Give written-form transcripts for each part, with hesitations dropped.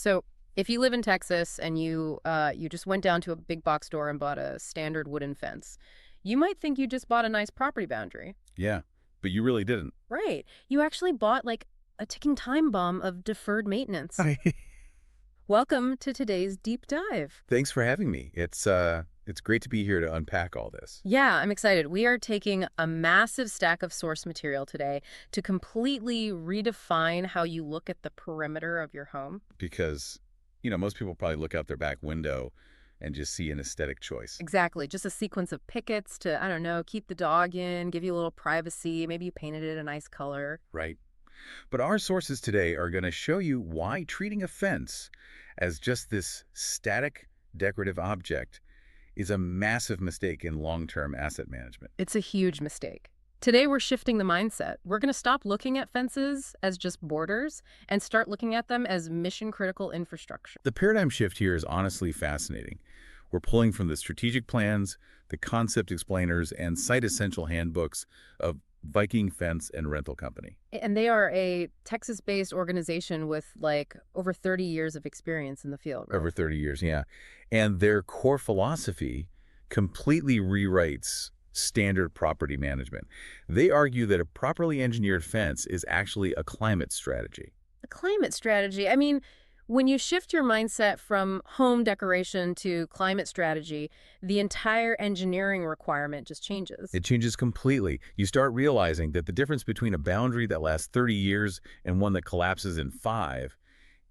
So if you live in Texas and you just went down to a big box store and bought a standard wooden fence, you might think you just bought a nice property boundary. Yeah, but you really didn't. Right. You actually bought like a ticking time bomb of deferred maintenance. Hi. Welcome to today's deep dive. Thanks for having me. It's great to be here to unpack all this Yeah, I'm excited. We are taking a massive stack of source material today to completely redefine how you look at the perimeter of your home. because, most people probably look out their back window and just see an aesthetic choice. Exactly. Just a sequence of pickets to, I don't know, keep the dog in, give you a little privacy. Maybe you painted it a nice color. Right. But our sources today are going to show you why treating a fence as just this static decorative object is a massive mistake in long-term asset management. It's a huge mistake. Today, we're shifting the mindset. We're going to stop looking at fences as just borders and start looking at them as mission-critical infrastructure. The paradigm shift here is honestly fascinating. We're pulling from the strategic plans, the concept explainers, and site essential handbooks of Viking Fence and Rental Company. And they are a Texas-based organization with like over 30 years of experience in the field. Right? Over 30 years, yeah. And their core philosophy completely rewrites standard property management. They argue that a properly engineered fence is actually a climate strategy. The climate strategy. I mean, when you shift your mindset from home decoration to climate strategy, the entire engineering requirement just changes. It changes completely. You start realizing that the difference between a boundary that lasts 30 years and one that collapses in 5,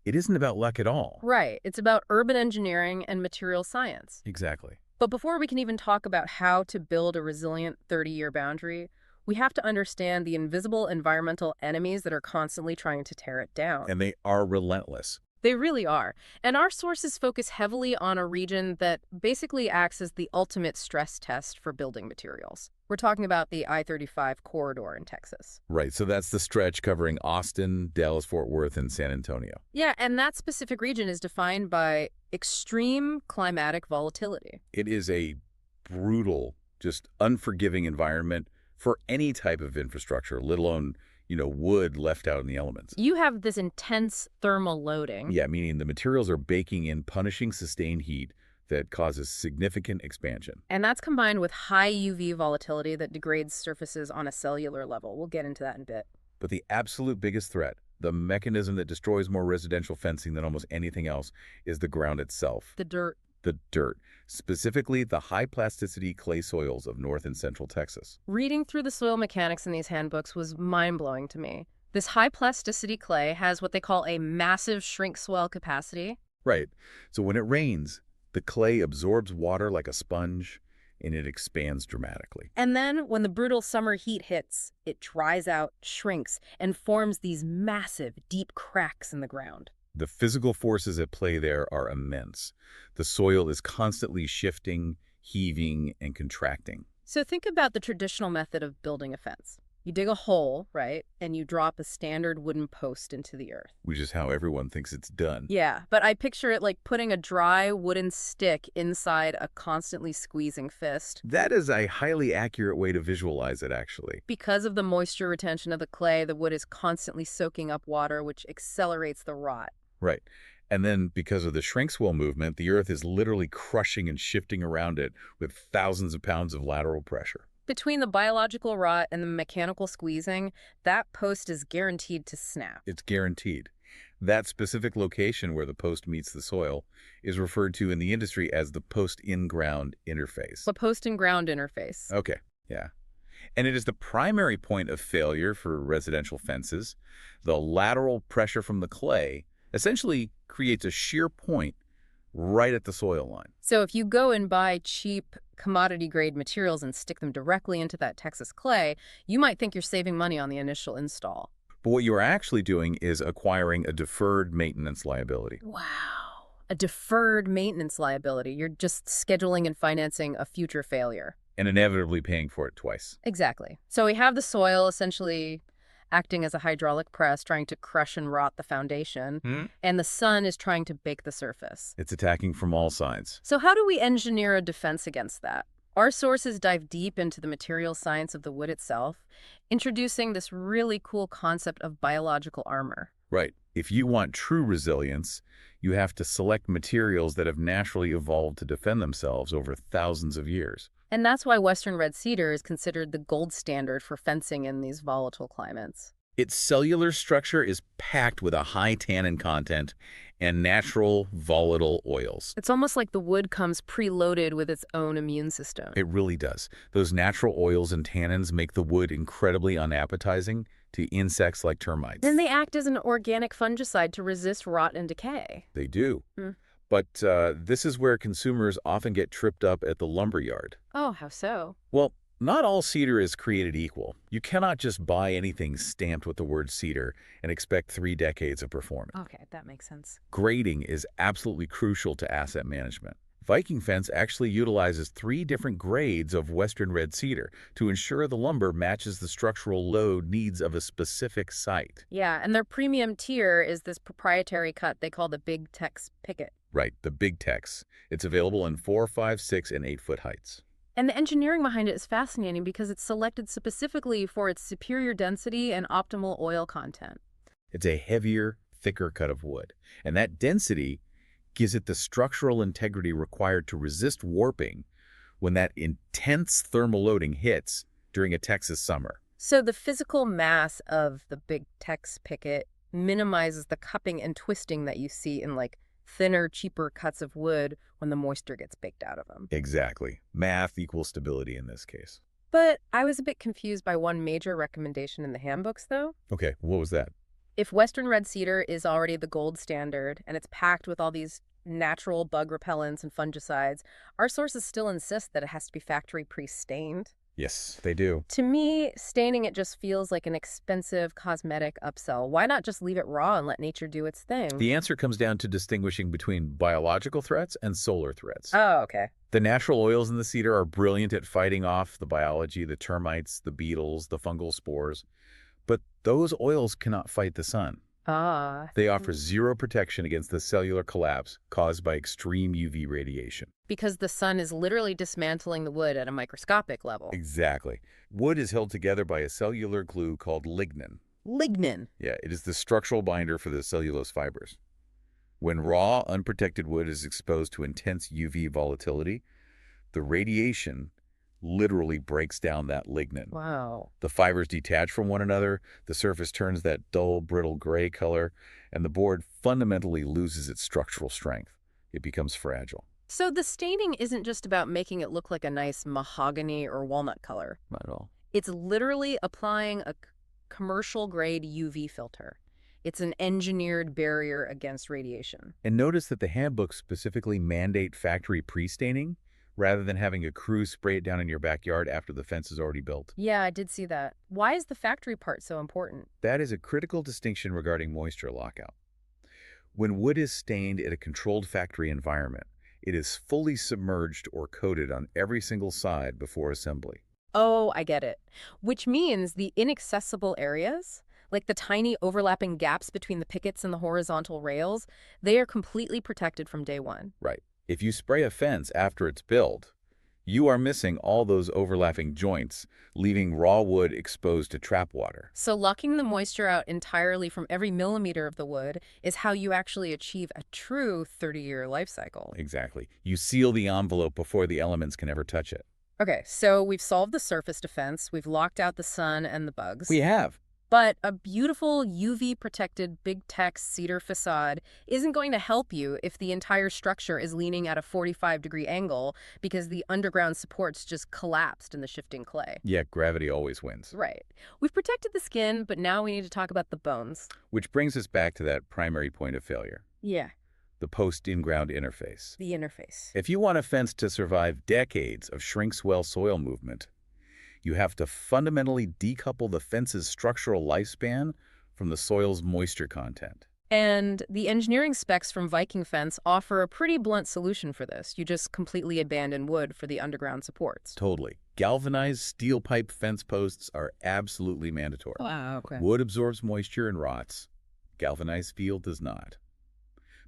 it isn't about luck at all. Right. It's about urban engineering and material science. Exactly. But before we can even talk about how to build a resilient 30-year boundary, we have to understand the invisible environmental enemies that are constantly trying to tear it down. And they are relentless. They really are. And our sources focus heavily on a region that basically acts as the ultimate stress test for building materials. We're talking about the I-35 corridor in Texas. Right, so that's the stretch covering Austin, Dallas-Fort Worth, and San Antonio. Yeah, and that specific region is defined by extreme climatic volatility. It is a brutal, just unforgiving environment for any type of infrastructure, let alone, wood left out in the elements. You have this intense thermal loading. Yeah, meaning the materials are baking in punishing sustained heat that causes significant expansion. And that's combined with high UV volatility that degrades surfaces on a cellular level. We'll get into that in a bit. But the absolute biggest threat, the mechanism that destroys more residential fencing than almost anything else, is the ground itself. The dirt. The dirt, specifically the high plasticity clay soils of North and Central Texas. Reading through the soil mechanics in these handbooks was mind-blowing to me. This high plasticity clay has what they call a massive shrink swell capacity. Right. So when it rains, the clay absorbs water like a sponge, and it expands dramatically. And then when the brutal summer heat hits, it dries out, shrinks, and forms these massive, deep cracks in the ground. The physical forces at play there are immense. The soil is constantly shifting, heaving, and contracting. So think about the traditional method of building a fence. You dig a hole, right, and you drop a standard wooden post into the earth. Which is how everyone thinks it's done. Yeah, but I picture it like putting a dry wooden stick inside a constantly squeezing fist. That is a highly accurate way to visualize it, actually. Because of the moisture retention of the clay, the wood is constantly soaking up water, which accelerates the rot. Right. And then because of the shrink swell movement, the earth is literally crushing and shifting around it with thousands of pounds of lateral pressure. Between the biological rot and the mechanical squeezing, that post is guaranteed to snap. It's guaranteed. That specific location where the post meets the soil is referred to in the industry as the post-in-ground interface. The post-in-ground interface. Okay, yeah. And it is the primary point of failure for residential fences. The lateral pressure from the clay essentially creates a shear point right at the soil line. So if you go and buy cheap commodity-grade materials and stick them directly into that Texas clay, you might think you're saving money on the initial install. But what you are actually doing is acquiring a deferred maintenance liability. Wow. A deferred maintenance liability. You're just scheduling and financing a future failure. And inevitably paying for it twice. Exactly. So we have the soil essentially acting as a hydraulic press, trying to crush and rot the foundation, and the sun is trying to bake the surface. It's attacking from all sides. So how do we engineer a defense against that? Our sources dive deep into the material science of the wood itself, introducing this really cool concept of biological armor. Right. If you want true resilience, you have to select materials that have naturally evolved to defend themselves over thousands of years. And that's why Western red cedar is considered the gold standard for fencing in these volatile climates. Its cellular structure is packed with a high tannin content and natural volatile oils. It's almost like the wood comes preloaded with its own immune system. It really does. Those natural oils and tannins make the wood incredibly unappetizing to insects like termites. Then they act as an organic fungicide to resist rot and decay. They do. Hmm. But this is where consumers often get tripped up at the lumberyard. Oh, how so? Well, not all cedar is created equal. You cannot just buy anything stamped with the word cedar and expect 3 decades of performance. Okay, that makes sense. Grading is absolutely crucial to asset management. Viking Fence actually utilizes 3 different grades of Western red cedar to ensure the lumber matches the structural load needs of a specific site. Yeah, and their premium tier is this proprietary cut they call the Big Tex Picket. Right, the Big Tex. It's available in 4, 5, 6, and 8-foot heights. And the engineering behind it is fascinating because it's selected specifically for its superior density and optimal oil content. It's a heavier, thicker cut of wood, and that density gives it the structural integrity required to resist warping when that intense thermal loading hits during a Texas summer. So the physical mass of the Big Tex Picket minimizes the cupping and twisting that you see in like thinner, cheaper cuts of wood when the moisture gets baked out of them. Exactly. Math equals stability in this case. But I was a bit confused by one major recommendation in the handbooks, though. Okay, what was that? If Western red cedar is already the gold standard and it's packed with all these natural bug repellents and fungicides, our sources still insist that it has to be factory pre-stained. Yes, they do. To me, staining it just feels like an expensive cosmetic upsell. Why not just leave it raw and let nature do its thing? The answer comes down to distinguishing between biological threats and solar threats. Oh, okay. The natural oils in the cedar are brilliant at fighting off the biology, the termites, the beetles, the fungal spores. But those oils cannot fight the sun. Ah. They offer zero protection against the cellular collapse caused by extreme UV radiation. Because the sun is literally dismantling the wood at a microscopic level. Exactly. Wood is held together by a cellular glue called lignin. Lignin. Yeah, it is the structural binder for the cellulose fibers. When raw, unprotected wood is exposed to intense UV volatility, the radiation literally breaks down that lignin. Wow. The fibers detach from one another, the surface turns that dull, brittle gray color, and the board fundamentally loses its structural strength. It becomes fragile. So the staining isn't just about making it look like a nice mahogany or walnut color. Not at all. It's literally applying a commercial-grade UV filter. It's an engineered barrier against radiation. And notice that the handbooks specifically mandate factory pre-staining rather than having a crew spray it down in your backyard after the fence is already built. Yeah, I did see that. Why is the factory part so important? That is a critical distinction regarding moisture lockout. When wood is stained in a controlled factory environment, it is fully submerged or coated on every single side before assembly. Oh, I get it. Which means the inaccessible areas, like the tiny overlapping gaps between the pickets and the horizontal rails, they are completely protected from day one. Right. If you spray a fence after it's built, you are missing all those overlapping joints, leaving raw wood exposed to trap water. So locking the moisture out entirely from every millimeter of the wood is how you actually achieve a true 30-year life cycle. Exactly. You seal the envelope before the elements can ever touch it. Okay, so we've solved the surface defense, we've locked out the sun and the bugs. We have. But a beautiful UV-protected Big Tex cedar facade isn't going to help you if the entire structure is leaning at a 45-degree angle because the underground supports just collapsed in the shifting clay. Yeah, gravity always wins. Right. We've protected the skin, but now we need to talk about the bones. Which brings us back to that primary point of failure, Yeah, the post-in-ground interface. the interface. If you want a fence to survive decades of shrink-swell soil movement, you have to fundamentally decouple the fence's structural lifespan from the soil's moisture content. And the engineering specs from Viking Fence offer a pretty blunt solution for this. You just completely abandon wood for the underground supports. Totally. Galvanized steel pipe fence posts are absolutely mandatory. Wow, okay. Wood absorbs moisture and rots. Galvanized steel does not.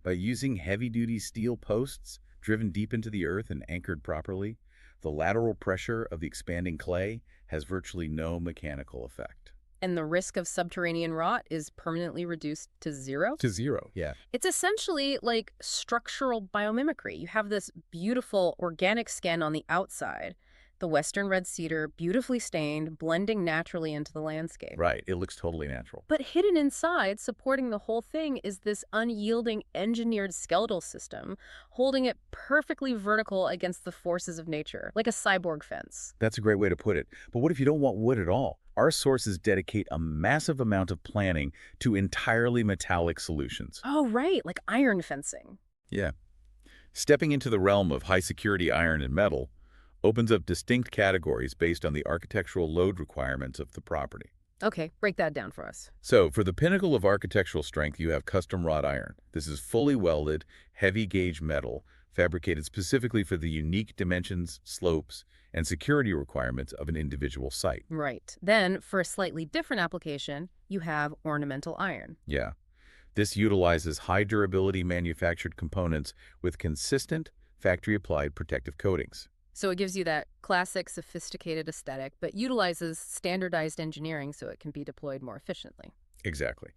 By using heavy-duty steel posts driven deep into the earth and anchored properly, the lateral pressure of the expanding clay has virtually no mechanical effect. and the risk of subterranean rot is permanently reduced to zero. To zero, yeah. It's essentially like structural biomimicry. You have this beautiful organic skin on the outside, the western red cedar, beautifully stained, blending naturally into the landscape. Right, it looks totally natural. But hidden inside, supporting the whole thing, is this unyielding engineered skeletal system, holding it perfectly vertical against the forces of nature, like a cyborg fence. That's a great way to put it. But what if you don't want wood at all? Our sources dedicate a massive amount of planning to entirely metallic solutions. Oh, right, like iron fencing. Yeah. Stepping into the realm of high-security iron and metal opens up distinct categories based on the architectural load requirements of the property. Okay, break that down for us. So, for the pinnacle of architectural strength, you have custom wrought iron. This is fully welded, heavy-gauge metal, fabricated specifically for the unique dimensions, slopes, and security requirements of an individual site. Right. Then, for a slightly different application, you have ornamental iron. Yeah. This utilizes high-durability manufactured components with consistent, factory-applied protective coatings. So it gives you that classic, sophisticated aesthetic, but utilizes standardized engineering so it can be deployed more efficiently. Exactly.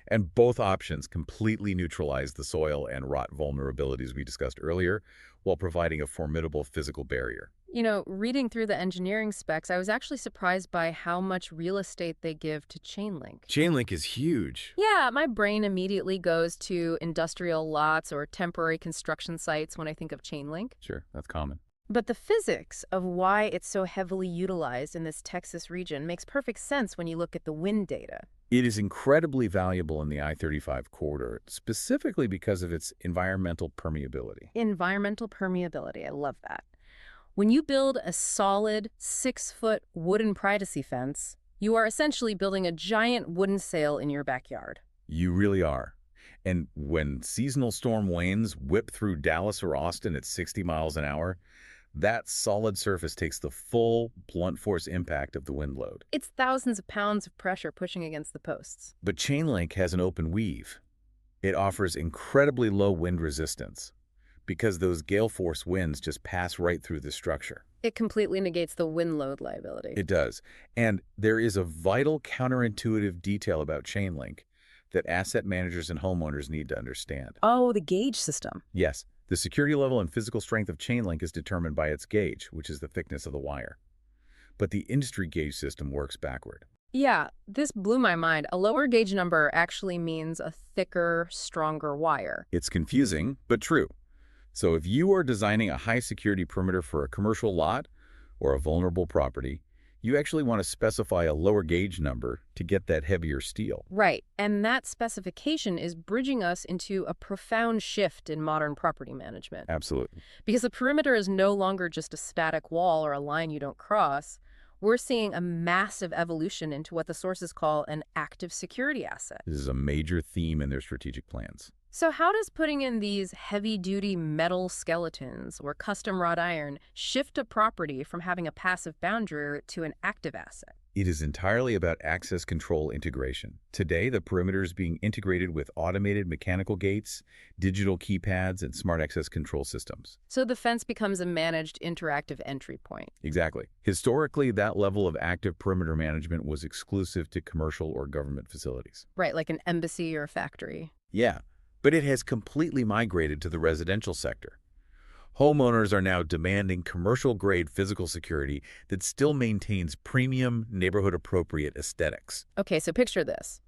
And both options completely neutralize the soil and rot vulnerabilities we discussed earlier, while providing a formidable physical barrier. You know, reading through the engineering specs, I was actually surprised by how much real estate they give to chain link. Chain link is huge. Yeah, my brain immediately goes to industrial lots or temporary construction sites when I think of chain link. Sure, that's common. But the physics of why it's so heavily utilized in this Texas region makes perfect sense when you look at the wind data. It is incredibly valuable in the I-35 corridor, specifically because of its environmental permeability. Environmental permeability, I love that. When you build a solid 6-foot wooden privacy fence, you are essentially building a giant wooden sail in your backyard. You really are. And when seasonal storm winds whip through Dallas or Austin at 60 miles an hour, that solid surface takes the full blunt force impact of the wind load. It's thousands of pounds of pressure pushing against the posts. But chain link has an open weave. It offers incredibly low wind resistance because those gale force winds just pass right through the structure. It completely negates the wind load liability. It does. And there is a vital counterintuitive detail about chain link that asset managers and homeowners need to understand. Oh, the gauge system. Yes, the security level and physical strength of chain link is determined by its gauge, which is the thickness of the wire. But the industry gauge system works backward. Yeah, this blew my mind. A lower gauge number actually means a thicker, stronger wire. It's confusing, but true. So if you are designing a high-security perimeter for a commercial lot or a vulnerable property, you actually want to specify a lower gauge number to get that heavier steel. Right, and that specification is bridging us into a profound shift in modern property management. Absolutely. Because the perimeter is no longer just a static wall or a line you don't cross. We're seeing a massive evolution into what the sources call an active security asset. This is a major theme in their strategic plans. So how does putting in these heavy-duty metal skeletons or custom wrought iron shift a property from having a passive boundary to an active asset? It is entirely about access control integration. Today, the perimeter is being integrated with automated mechanical gates, digital keypads, and smart access control systems. So the fence becomes a managed interactive entry point. Exactly. Historically, that level of active perimeter management was exclusive to commercial or government facilities. Right, like an embassy or a factory. Yeah, but it has completely migrated to the residential sector. Homeowners are now demanding commercial-grade physical security that still maintains premium, neighborhood-appropriate aesthetics. Okay, so picture this.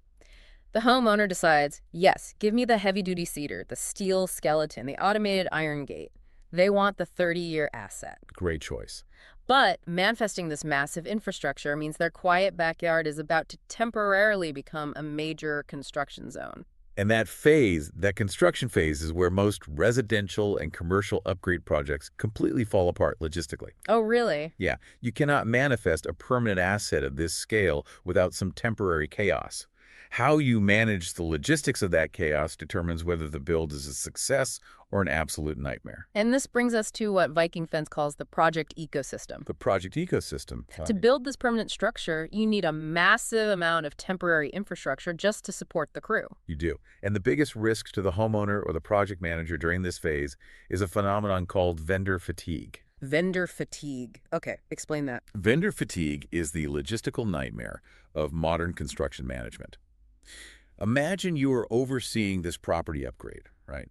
The homeowner decides, yes, give me the heavy-duty cedar, the steel skeleton, the automated iron gate. They want the 30-year asset. Great choice. But manifesting this massive infrastructure means their quiet backyard is about to temporarily become a major construction zone. And that construction phase is where most residential and commercial upgrade projects completely fall apart logistically. Oh, really? Yeah, you cannot manifest a permanent asset of this scale without some temporary chaos. How you manage the logistics of that chaos determines whether the build is a success or an absolute nightmare. And this brings us to what Viking Fence calls the project ecosystem. The project ecosystem. To build this permanent structure, you need a massive amount of temporary infrastructure just to support the crew. You do. And the biggest risk to the homeowner or the project manager during this phase is a phenomenon called vendor fatigue. Vendor fatigue. Okay, explain that. Vendor fatigue is the logistical nightmare of modern construction management. Imagine you are overseeing this property upgrade, right?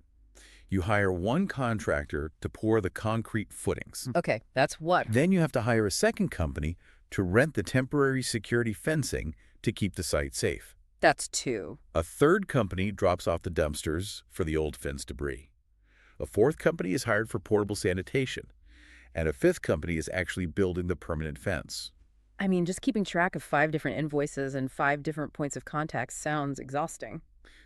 You hire one contractor to pour the concrete footings. Okay, that's what? Then you have to hire a second company to rent the temporary security fencing to keep the site safe. That's two. A third company drops off the dumpsters for the old fence debris. A fourth company is hired for portable sanitation. And a fifth company is actually building the permanent fence. I mean, just keeping track of 5 different invoices and 5 different points of contact sounds exhausting.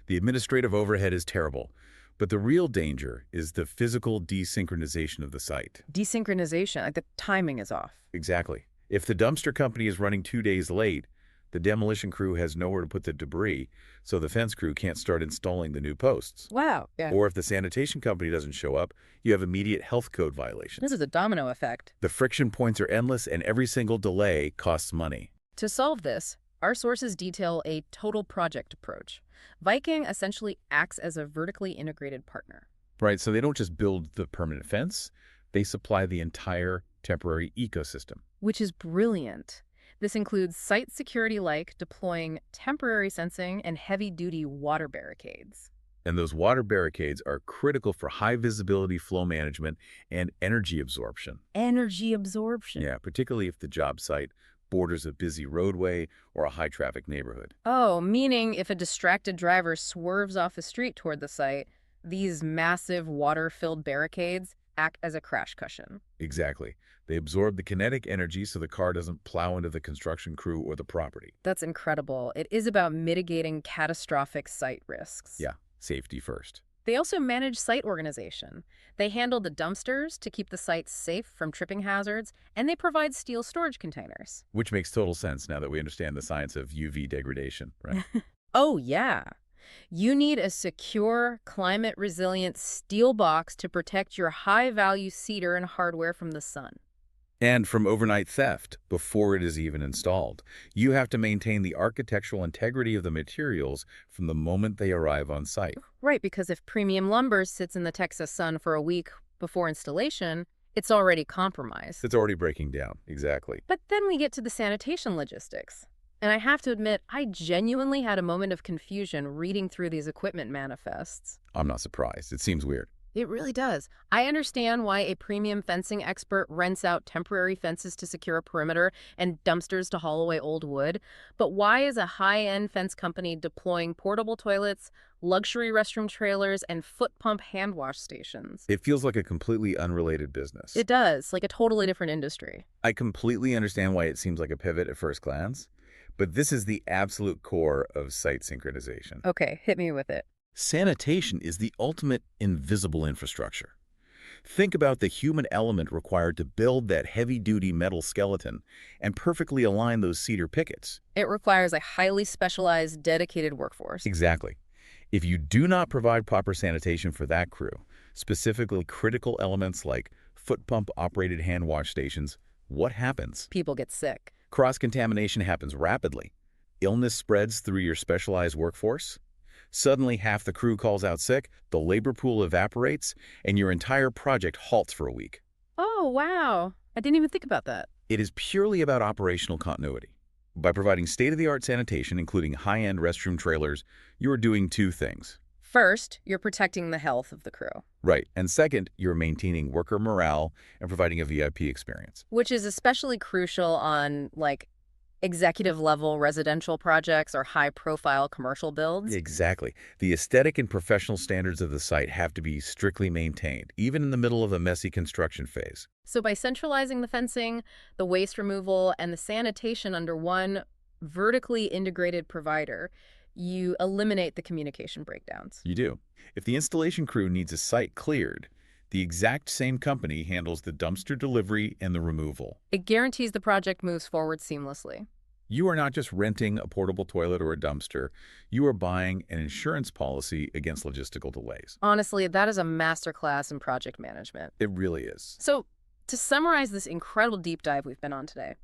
The administrative overhead is terrible, but the real danger is the physical desynchronization of the site. Desynchronization, like the timing is off. Exactly. If the dumpster company is running 2 days late, the demolition crew has nowhere to put the debris, so the fence crew can't start installing the new posts. Wow. Yeah. Or if the sanitation company doesn't show up, you have immediate health code violations. This is a domino effect. The friction points are endless, and every single delay costs money. To solve this, our sources detail a total project approach. Viking essentially acts as a vertically integrated partner. Right, so they don't just build the permanent fence, they supply the entire temporary ecosystem. Which is brilliant. This includes site security like deploying temporary sensing and heavy-duty water barricades. And those water barricades are critical for high visibility flow management and energy absorption. Energy absorption. Yeah, particularly if the job site borders a busy roadway or a high-traffic neighborhood. Oh, meaning if a distracted driver swerves off the street toward the site, these massive water-filled barricades act as a crash cushion. Exactly. They absorb the kinetic energy so the car doesn't plow into the construction crew or the property. That's incredible. It is about mitigating catastrophic site risks. Yeah, safety first. They also manage site organization. They handle the dumpsters to keep the site safe from tripping hazards, and they provide steel storage containers. Which makes total sense now that we understand the science of UV degradation, right? Oh, yeah. You need a secure, climate-resilient steel box to protect your high-value cedar and hardware from the sun. And from overnight theft before it is even installed. You have to maintain the architectural integrity of the materials from the moment they arrive on site. Right, because if premium lumber sits in the Texas sun for a week before installation, it's already compromised. It's already breaking down, exactly. But then we get to the sanitation logistics. And I have to admit, I genuinely had a moment of confusion reading through these equipment manifests. I'm not surprised. It seems weird. It really does. I understand why a premium fencing expert rents out temporary fences to secure a perimeter and dumpsters to haul away old wood. But why is a high-end fence company deploying portable toilets, luxury restroom trailers, and foot pump hand wash stations? It feels like a completely unrelated business. It does, like a totally different industry. I completely understand why it seems like a pivot at first glance, but this is the absolute core of site synchronization. Okay, hit me with it. Sanitation is the ultimate invisible infrastructure. Think about the human element required to build that heavy-duty metal skeleton and perfectly align those cedar pickets. It requires a highly specialized, dedicated workforce. Exactly. If you do not provide proper sanitation for that crew, specifically critical elements like foot pump-operated hand wash stations, what happens? People get sick. Cross-contamination happens rapidly. Illness spreads through your specialized workforce. Suddenly, half the crew calls out sick, the labor pool evaporates, and your entire project halts for a week. Oh, wow. I didn't even think about that. It is purely about operational continuity. By providing state-of-the-art sanitation, including high-end restroom trailers, you are doing two things. First, you're protecting the health of the crew. Right. And second, you're maintaining worker morale and providing a VIP experience. Which is especially crucial on, like, executive-level residential projects or high-profile commercial builds. Exactly. The aesthetic and professional standards of the site have to be strictly maintained, even in the middle of a messy construction phase. So by centralizing the fencing, the waste removal, and the sanitation under one vertically integrated provider, you eliminate the communication breakdowns. You do. If the installation crew needs a site cleared, the exact same company handles the dumpster delivery and the removal. It guarantees the project moves forward seamlessly. You are not just renting a portable toilet or a dumpster. You are buying an insurance policy against logistical delays. Honestly, that is a masterclass in project management. It really is. So, to summarize this incredible deep dive we've been on today,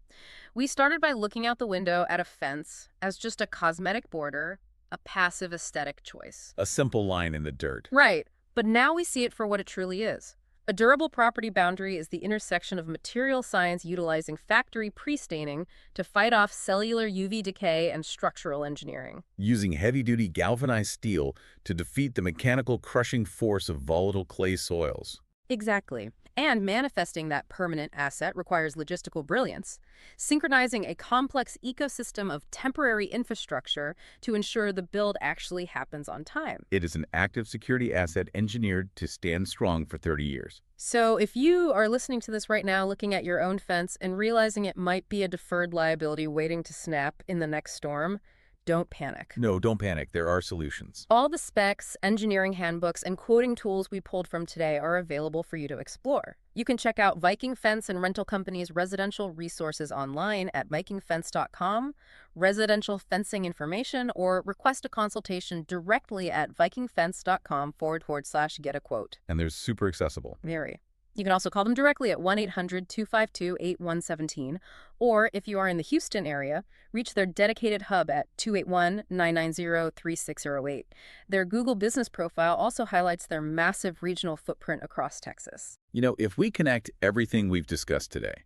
we started by looking out the window at a fence as just a cosmetic border, a passive aesthetic choice. A simple line in the dirt. Right. But now we see it for what it truly is, A durable property boundary is the intersection of material science utilizing factory pre-staining to fight off cellular UV decay and structural engineering. Using heavy-duty galvanized steel to defeat the mechanical crushing force of volatile clay soils. Exactly. And manifesting that permanent asset requires logistical brilliance, synchronizing a complex ecosystem of temporary infrastructure to ensure the build actually happens on time. It is an active security asset engineered to stand strong for 30 years. So if you are listening to this right now, looking at your own fence and realizing it might be a deferred liability waiting to snap in the next storm, don't panic. No, don't panic. There are solutions. All the specs, engineering handbooks, and quoting tools we pulled from today are available for you to explore. You can check out Viking Fence and Rental Company's residential resources online at vikingfence.com, residential fencing information, or request a consultation directly at vikingfence.com/get a quote. And they're super accessible. Very. You can also call them directly at 1-800-252-8117, or if you are in the Houston area, reach their dedicated hub at 281-990-3608. Their Google business profile also highlights their massive regional footprint across Texas. You know, if we connect everything we've discussed today,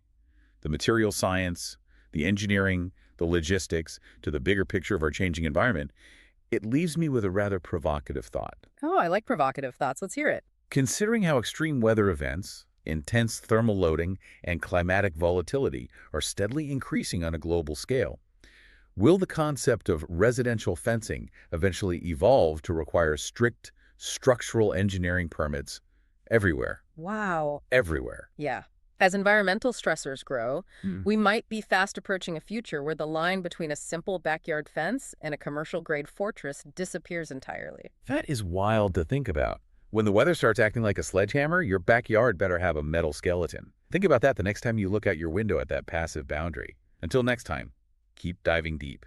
the material science, the engineering, the logistics, to the bigger picture of our changing environment, it leaves me with a rather provocative thought. Oh, I like provocative thoughts. Let's hear it. Considering how extreme weather events, intense thermal loading, and climatic volatility are steadily increasing on a global scale, will the concept of residential fencing eventually evolve to require strict structural engineering permits everywhere? Wow. Everywhere. Yeah. As environmental stressors grow, we might be fast approaching a future where the line between a simple backyard fence and a commercial-grade fortress disappears entirely. That is wild to think about. When the weather starts acting like a sledgehammer, your backyard better have a metal skeleton. Think about that the next time you look out your window at that passive boundary. Until next time, keep diving deep.